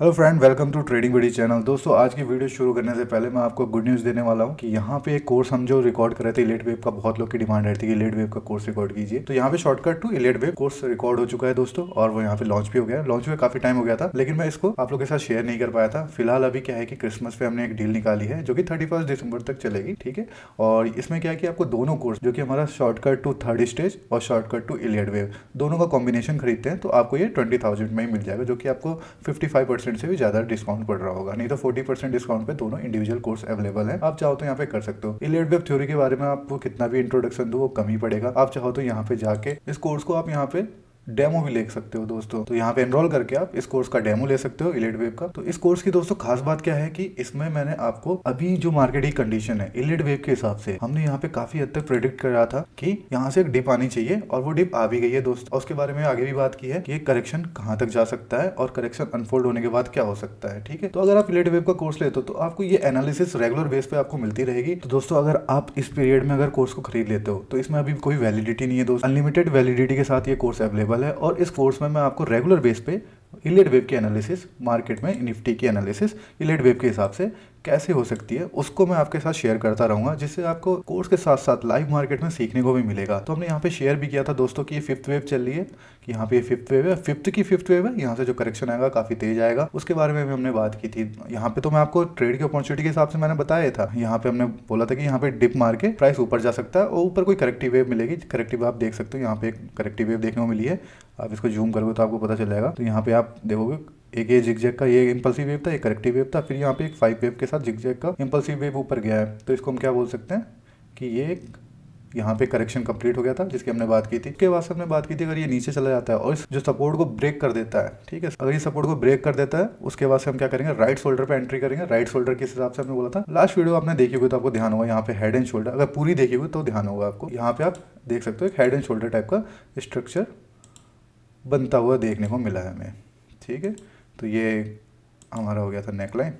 Hello friend, welcome to trading buddy channel. दोस्तों, आज की वीडियो शुरू करने से पहले मैं आपको गुड न्यूज़ देने वाला हूं कि यहाँ पे एक कोर्स हम जो रिकॉर्ड कर रहे थे इलेट वेव का, बहुत लोग की डिमांड रहती है कि इलेट वेव का कोर्स रिकॉर्ड कीजिए। तो यहाँ पे शॉर्टकट टू इलेट वेव कोर्स रिकॉर्ड हो चुका है दोस्तों, और वो यहाँ पे लॉन्च भी हो गया है। लॉन्च हुए काफी टाइम हो गया था, लेकिन मैं इसको आप लोग के साथ शेयर नहीं कर पाया था। फिलहाल अभी क्या है कि क्रिसमस पे हमने एक डील निकाली है जो कि 31 दिसंबर तक चलेगी, ठीक है। और इसमें क्या है कि आपको दोनों कोर्स, जो कि हमारा शॉर्टकट टू थर्ड स्टेज और शॉर्टकट टू इलेट वेव, दोनों का कॉम्बिनेशन खरीदते हैं तो आपको ये 20,000 में ही मिल जाएगा, जो कि आपको 55% से भी ज्यादा डिस्काउंट पड़ रहा होगा। नहीं तो 40% डिस्काउंट पे दोनों इंडिविजुअल कोर्स अवेलेबल है। आप चाहो तो यहाँ पे कर सकते हो। इलेट वेब थ्योरी के बारे में आपको कितना भी इंट्रोडक्शन दो वो कम ही पड़ेगा। आप चाहो तो यहाँ पे जाके इस कोर्स को आप यहाँ पे डेमो भी ले सकते हो दोस्तों। तो यहाँ पे एनरोल करके आप इस कोर्स का डेमो ले सकते हो इलेट वेव का। तो इस कोर्स की दोस्तों खास बात क्या है कि इसमें मैंने आपको अभी जो मार्केट की कंडीशन है इलेट वेव के हिसाब से, हमने यहाँ पे काफी हद तक प्रेडिक्ट करा था कि यहाँ से एक डिप आनी चाहिए, और वो डिप आ भी गई है दोस्तों। और उसके बारे में आगे भी बात की है कि ये करेक्शन कहाँ तक जा सकता है और करेक्शन अनफोल्ड होने के बाद क्या हो सकता है, ठीक है। तो अगर आप इलेट वेव का कोर्स लेते हो तो आपको ये एनालिसिस रेगुलर बेस पे आपको मिलती रहेगी। तो दोस्तों, अगर आप इस पीरियड में अगर कोर्स को खरीद लेते हो तो इसमें अभी कोई वैलिडिटी नहीं है दोस्तों। अनलिमिटेड वैलिडिटी के साथ ये कोर्स अवेलेबल है, और इस कोर्स में मैं आपको रेगुलर बेस पे इलेट वेव की एनालिसिस, मार्केट में निफ्टी की एनालिसिस इलेट वेव के हिसाब से कैसे हो सकती है उसको मैं आपके साथ शेयर करता रहूंगा, जिससे आपको कोर्स के साथ साथ लाइव मार्केट में सीखने को भी मिलेगा। तो हमने यहाँ पे शेयर भी किया था दोस्तों कि ये फिफ्थ वेव चल रही है, कि यहाँ पे ये फिफ्थ वेव है, फिफ्थ वेव है। यहाँ से जो करेक्शन आएगा काफी तेज आएगा, उसके बारे में भी हमने बात की थी। यहाँ पे तो मैं आपको ट्रेड की अपॉर्चुनिटी के हिसाब से मैंने बताया था। यहाँ पे हमने बोला था कि यहाँ पे डिप मार के प्राइस ऊपर जा सकता है और ऊपर कोई करेक्टिव वेव मिलेगी। करेक्टिव आप देख सकते हो, यहाँ पे एक करेक्टिव वेव देखने को मिली है। आप इसको जूम करोगे तो आपको पता चल जाएगा। तो यहाँ पे आप देखोगे एक ये जिगजैग का ये इंपल्सिव वेव था, एक करेक्टिव वेव था, फिर यहाँ पे एक 5 वेव के साथ जिगजैग का इंपल्सिव वेव ऊपर गया है। तो इसको हम क्या बोल सकते हैं कि ये यहाँ पे करेक्शन कंप्लीट हो गया था, जिसकी हमने बात की थी। इसके बाद से हमने बात की थी अगर ये नीचे चला जाता है और इस जो सपोर्ट को ब्रेक कर देता है, ठीक है, अगर ये सपोर्ट को ब्रेक कर देता है उसके बाद से हम क्या करेंगे, राइट शोल्डर पे एंट्री करेंगे। राइट शोल्डर किस हिसाब से हमने बोला था, लास्ट वीडियो आपने देखी होगी तो आपको ध्यान होगा। यहाँ पे हेड एंड शोल्डर अगर पूरी देखी होगी तो ध्यान होगा आपको। यहाँ पे आप देख सकते हो एक हेड एंड शोल्डर टाइप का स्ट्रक्चर बनता हुआ देखने को मिला है हमें, ठीक है। तो ये हमारा हो गया था नेकलाइन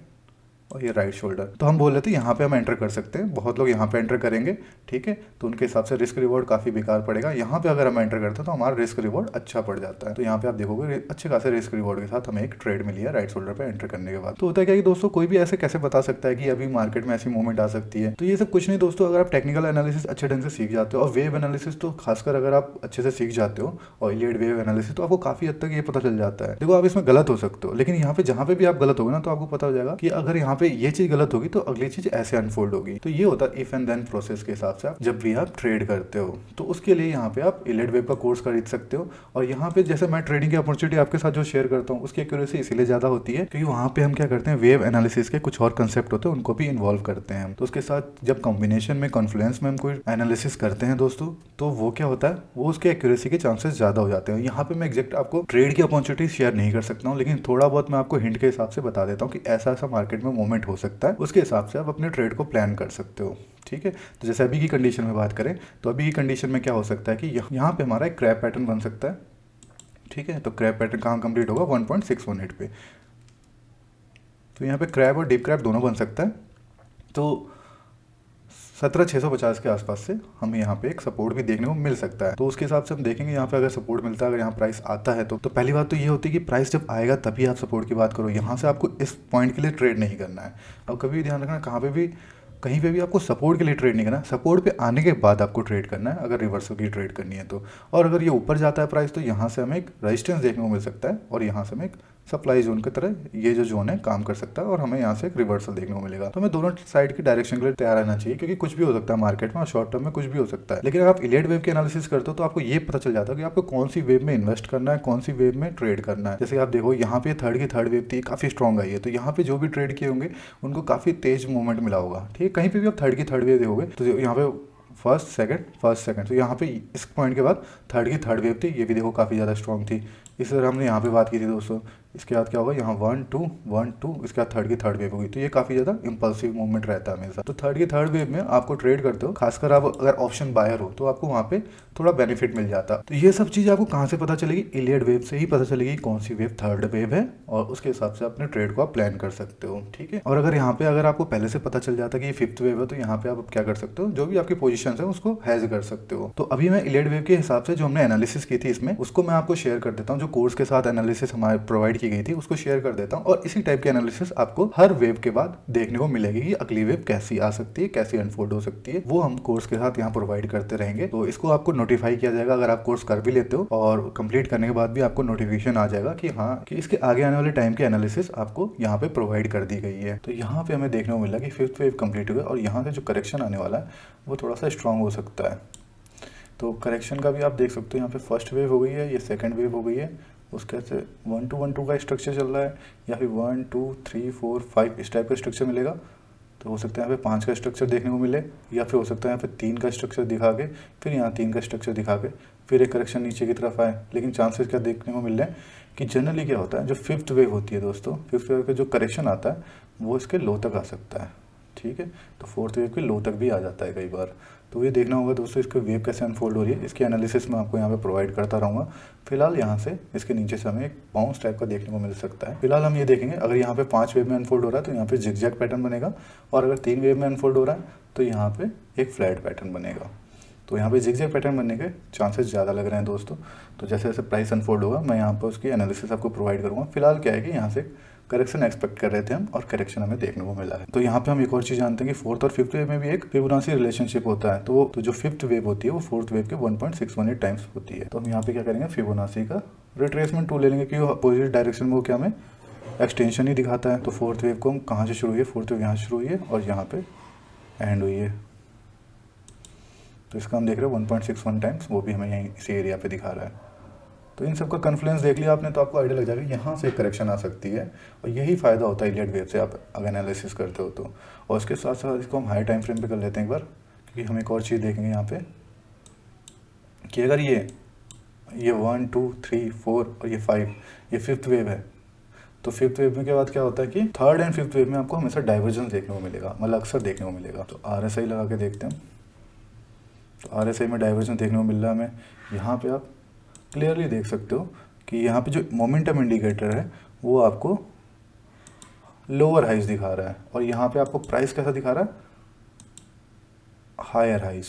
और ये राइट शोल्डर। तो हम बोल रहे थे यहाँ पे हम एंटर कर सकते हैं, बहुत लोग यहाँ पे एंटर करेंगे, ठीक है। तो उनके हिसाब से रिस्क रिवॉर्ड काफ़ी बेकार पड़ेगा। यहाँ पे अगर हम एंटर करते हैं तो हमारा रिस्क रिवॉर्ड अच्छा पड़ जाता है। तो यहाँ पे आप देखोगे अच्छे खासे रिस्क रिवॉर्ड के साथ हमें एक ट्रेड मिली है राइट शोल्डर पे एंटर करने के बाद। तो होता है क्या कि दोस्तों, कोई भी ऐसे कैसे बता सकता है कि अभी मार्केट में ऐसी मूवमेंट आ सकती है। तो ये सब कुछ नहीं दोस्तों, अगर आप टेक्निकल एनालिसिस अच्छे ढंग से सीख जाते हो, और वेव एनालिसिस तो खासकर अगर आप अच्छे से सीख जाते हो, और इलियड वेव एनालिसिस, तो आपको काफ़ी हद तक ये पता चल जाता है। देखो, आप इसमें गलत हो सकते हो, लेकिन यहाँ पे जहाँ पे भी आप गलत होगे ना तो आपको पता हो जाएगा कि अगर यहाँ पे ये चीज़ गलत होगी तो अगली चीज ऐसे अनफोल्ड होगी। तो ये होता है इफ एंड देन प्रोसेस के हिसाब से। आप जब भी आप ट्रेड करते हो तो उसके लिए यहाँ पे आप इलेट वेव का कोर्स खरीद सकते हो। और यहाँ पे जैसे मैं ट्रेडिंग की अपॉर्चुनिटी आपके साथ जो शेयर करता हूँ उसकी एक्यूरेसी इसीलिए ज्यादा होती है क्योंकि वहाँ पे हम क्या करते हैं, वेव एनालिसिस के कुछ और कंसेप्ट होते हैं उनको भी इन्वॉल्व करते हैं। तो उसके साथ जब कॉम्बिनेशन में कॉन्फ्लुएंस में हम कोई एनालिसिस करते हैं दोस्तों, तो वो क्या होता है, वो उसके एक्यूरेसी के चांसेस ज्यादा हो जाते हैं। यहाँ पे मैं एग्जैक्ट आपको ट्रेड की अपॉर्चुनिटी शेयर नहीं कर सकता हूँ, लेकिन थोड़ा बहुत मैं आपको हिंट के हिसाब से बता देता हूँ कि ऐसा ऐसा मार्केट में मूवमेंट हो सकता है। उसके हिसाब से आप अपने ट्रेड को प्लान कर सकते हो, ठीक है। तो जैसे अभी की कंडीशन में बात करें तो अभी की कंडीशन में क्या हो सकता है कि यहाँ पे हमारा एक क्रैप पैटर्न बन सकता है, ठीक है। तो क्रैप पैटर्न कहाँ कंप्लीट होगा, 1.618 पे। तो यहाँ पे क्रैप और डीप क्रैप दोनों बन सकता है। तो 17,650 के आसपास से हमें यहाँ पे एक सपोर्ट भी देखने को मिल सकता है। तो उसके हिसाब से हम देखेंगे यहाँ पे अगर सपोर्ट मिलता है, अगर यहाँ प्राइस आता है तो पहली बात तो ये होती है कि प्राइस जब आएगा तभी आप सपोर्ट की बात करो। यहाँ से आपको इस पॉइंट के लिए ट्रेड नहीं करना है। अब कभी भी ध्यान रखना, कहाँ पे भी कहीं पे भी आपको सपोर्ट के लिए ट्रेड नहीं करना, सपोर्ट पे आने के बाद आपको ट्रेड करना है अगर रिवर्सल की ट्रेड करनी है तो। और अगर ये ऊपर जाता है प्राइस तो यहाँ से हमें एक रेजिस्टेंस देखने को मिल सकता है, और यहाँ से हमें एक सप्लाई जोन की तरह ये जो जोन है काम कर सकता है, और हमें यहाँ से एक रिवर्सल देखने को मिलेगा। तो हमें दोनों साइड की डायरेक्शन के लिए तैयार रहना चाहिए, क्योंकि कुछ भी हो सकता है मार्केट में और शॉर्ट टर्म में कुछ भी हो सकता है। लेकिन अगर आप इलियड वेव के एनालिसिस करते हो तो आपको ये पता चल जाता है कि आपको कौन सी वेव में इन्वेस्ट करना है, कौन सी वेव में ट्रेड करना है। जैसे आप देखो यहाँ पे थर्ड की थर्ड वेव थी, काफी स्ट्रॉन्ग आई है, तो यहाँ पे जो भी ट्रेड किए होंगे उनको काफी तेज मूवमेंट मिला होगा, ठीक है। कहीं पे भी आप थर्ड की थर्ड वेव देखोगे तो यहाँ पे फर्स्ट सेकंड, तो यहाँ पे इस पॉइंट के बाद थर्ड की थर्ड वेव थी, ये भी देखो काफ़ी ज़्यादा स्ट्रॉन्ग थी। इस तरह हमने यहाँ पे बात की थी दोस्तों। इसके बाद क्या होगा, यहाँ 1 2 1 2, इसके बाद थर्ड की थर्ड वेव होगी। तो ये काफ़ी ज़्यादा इंपल्सिव मूवमेंट रहता है हमेशा। तो थर्ड की थर्ड वेव में आपको ट्रेड करते हो, खासकर आप अगर ऑप्शन बायर हो तो आपको वहाँ पे थोड़ा बेनिफिट मिल जाता। तो ये सब चीज़ आपको कहाँ से पता चलेगी, इलियड वेव से ही पता चलेगी कौन सी वेव थर्ड वेव है, और उसके हिसाब से अपने ट्रेड को आप प्लान कर सकते हो, ठीक है। और अगर यहाँ पे अगर आपको पहले से पता चल जाता कि ये फिफ्थ वेव है तो यहाँ पे आप क्या कर सकते हो, जो भी आपकी पोजीशन है उसको हेज कर सकते हो। तो अभी मैं इलियड वेव के हिसाब से जो हमने एनालिसिस की थी इसमें, उसको मैं आपको शेयर कर देता हूँ। जो कोर्स के साथ एनालिसिस हमारे प्रोवाइड की की गई थी उसको शेयर कर देता हूँ, और इसी टाइप की एनालिसिस आपको हर वेव के बाद देखने को मिलेगी कि अगली वेव कैसी आ सकती है, कैसी अनफोल्ड हो सकती है, वो हम कोर्स के साथ यहाँ प्रोवाइड करते रहेंगे। तो इसको आपको नोटिफाई किया जाएगा अगर आप कोर्स कर भी लेते हो, और कंप्लीट करने के बाद भी आपको नोटिफिकेशन आ जाएगा कि हाँ कि इसके आगे आने वाले टाइम की एनालिसिस आपको यहाँ पे प्रोवाइड कर दी गई है। तो यहाँ पे हमें देखने को मिला कि 5th वेव कंप्लीट हुआ और यहाँ से जो करेक्शन आने वाला है वो थोड़ा सा स्ट्रांग हो सकता है। तो करेक्शन का भी आप देख सकते हो, यहाँ पे फर्स्ट वेव हो गई है, ये सेकंड वेव हो गई है, उसके से 1 2 1 2 का स्ट्रक्चर चल रहा है, या फिर 1 2 3 4 5 इस टाइप का स्ट्रक्चर मिलेगा। तो हो सकता है यहाँ पे 5 का स्ट्रक्चर देखने को मिले, या फिर हो सकता है यहाँ पे 3 का स्ट्रक्चर दिखा के फिर यहाँ 3 का स्ट्रक्चर दिखा के फिर एक करेक्शन नीचे की तरफ आए। लेकिन चांसेस क्या देखने को मिल रहे हैं कि जनरली क्या होता है, जो 5th वेव होती है दोस्तों, 5th वेव का जो करेक्शन आता है वो इसके लो तक आ सकता है, ठीक है। तो 4th वेव के लो तक भी आ जाता है कई बार। तो ये देखना होगा दोस्तों इसकी वेव कैसे अनफोल्ड हो रही है, इसकी एनालिसिस मैं आपको यहाँ पे प्रोवाइड करता रहूँगा। फिलहाल यहाँ से इसके नीचे से हमें एक बाउंस टाइप का देखने को मिल सकता है। फिलहाल हम ये देखेंगे अगर यहाँ पे 5 वेव में अनफोल्ड हो रहा है तो यहाँ पे जिगजैग पैटर्न बनेगा, और अगर 3 वेव में अनफोल्ड हो रहा है तो यहाँ पे एक फ्लैट पैटर्न बनेगा। तो यहाँ पे जिगजैग पैटर्न बनने के चांसेस ज़्यादा लग रहे हैं दोस्तों। तो जैसे जैसे प्राइस अनफोल्ड होगा मैं यहाँ पर उसकी एनालिसिस आपको प्रोवाइड करूँगा। फिलहाल क्या है कि यहाँ से करेक्शन एक्सपेक्ट कर रहे थे हम, और करेक्शन हमें देखने को मिला है। तो यहाँ पे हम एक और चीज़ जानते हैं कि 4th और 5th वेव में भी एक फिबोनाची रिलेशनशिप होता है। तो जो 5th वेव होती है वो 4th वेव के 1.618 टाइम्स होती है। तो हम यहाँ पे क्या करेंगे, फिबोनाची का रिट्रेसमेंट टूल ले लेंगे कि अपोजिट डायरेक्शन में वो क्या हमें एक्सटेंशन ही दिखाता है। तो 4th वेव को हम कहाँ से शुरू हुई है, 4th वेव यहाँ से शुरू हुई है और यहाँ पे एंड हुई है। तो इसका हम देख रहे हैं 1.61 टाइम्स, वो भी हमें यहीं इसी एरिया पे दिखा रहा है। तो इन सब का कन्फ्लुएंस देख लिया आपने तो आपको आइडिया लग जाएगा यहाँ से करेक्शन आ सकती है, और यही फ़ायदा होता है इलियट वेव से आप अगर एनालिसिस करते हो तो। और उसके साथ साथ इसको हम हाई टाइम फ्रेम पे कर लेते हैं एक बार, क्योंकि हम एक और चीज़ देखेंगे यहाँ पे कि अगर ये 1 2 3 4 और ये 5 ये 5th वेव है, तो 5th वेव में के बाद क्या होता है कि 3rd एंड 5th वेव में आपको हमेशा डाइवर्जेंस देखने को मिलेगा, मतलब अक्सर देखने को मिलेगा। तो RSI लगा के देखते हैं, तो RSI में डाइवर्जेंस देखने को मिल रहा है हमें। यहाँ पे आप क्लियरली देख सकते हो कि यहाँ पे जो मोमेंटम इंडिकेटर है वो आपको लोअर हाइज दिखा रहा है, और यहाँ पे आपको प्राइस कैसा दिखा रहा है, हायर हाइज।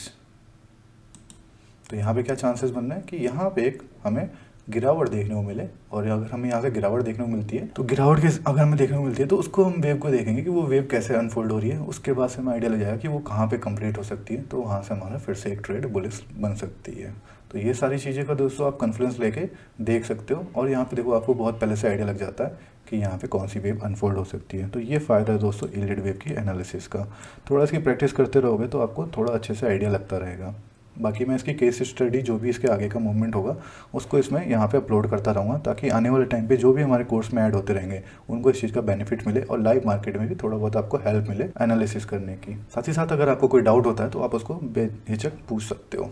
तो यहाँ पे क्या चांसेस बन रहे हैं कि यहाँ पे एक हमें गिरावट देखने को मिले, और अगर हमें यहाँ से गिरावट देखने को मिलती है तो गिरावट के अगर हमें देखने को मिलती है तो उसको हम वेव को देखेंगे कि वो वेव कैसे अनफोल्ड हो रही है। उसके बाद से हमें आइडिया लग जाएगा कि वो कहाँ पे कंप्लीट हो सकती है, तो वहाँ से हमारा फिर से एक ट्रेड बुलिश बन सकती है। तो ये सारी चीज़ें का दोस्तों आप कॉन्फ्रेंस लेके देख सकते हो, और यहाँ पे देखो आपको बहुत पहले से आइडिया लग जाता है कि यहाँ पे कौन सी वेव अनफोल्ड हो सकती है। तो ये फ़ायदा है दोस्तों इलियट वेव की एनालिसिस का। थोड़ा इसकी प्रैक्टिस करते रहोगे तो आपको थोड़ा अच्छे से आइडिया लगता रहेगा। बाकी मैं इसकी केस स्टडी जो भी इसके आगे का मूवमेंट होगा उसको इसमें यहाँ पे अपलोड करता रहूँगा, ताकि आने वाले टाइम पे जो भी हमारे कोर्स में ऐड होते रहेंगे उनको इस चीज़ का बेनिफिट मिले, और लाइव मार्केट में भी थोड़ा बहुत आपको हेल्प मिले एनालिसिस करने की। साथ ही साथ अगर आपको कोई डाउट होता है तो आप उसको बेहिचक पूछ सकते हो।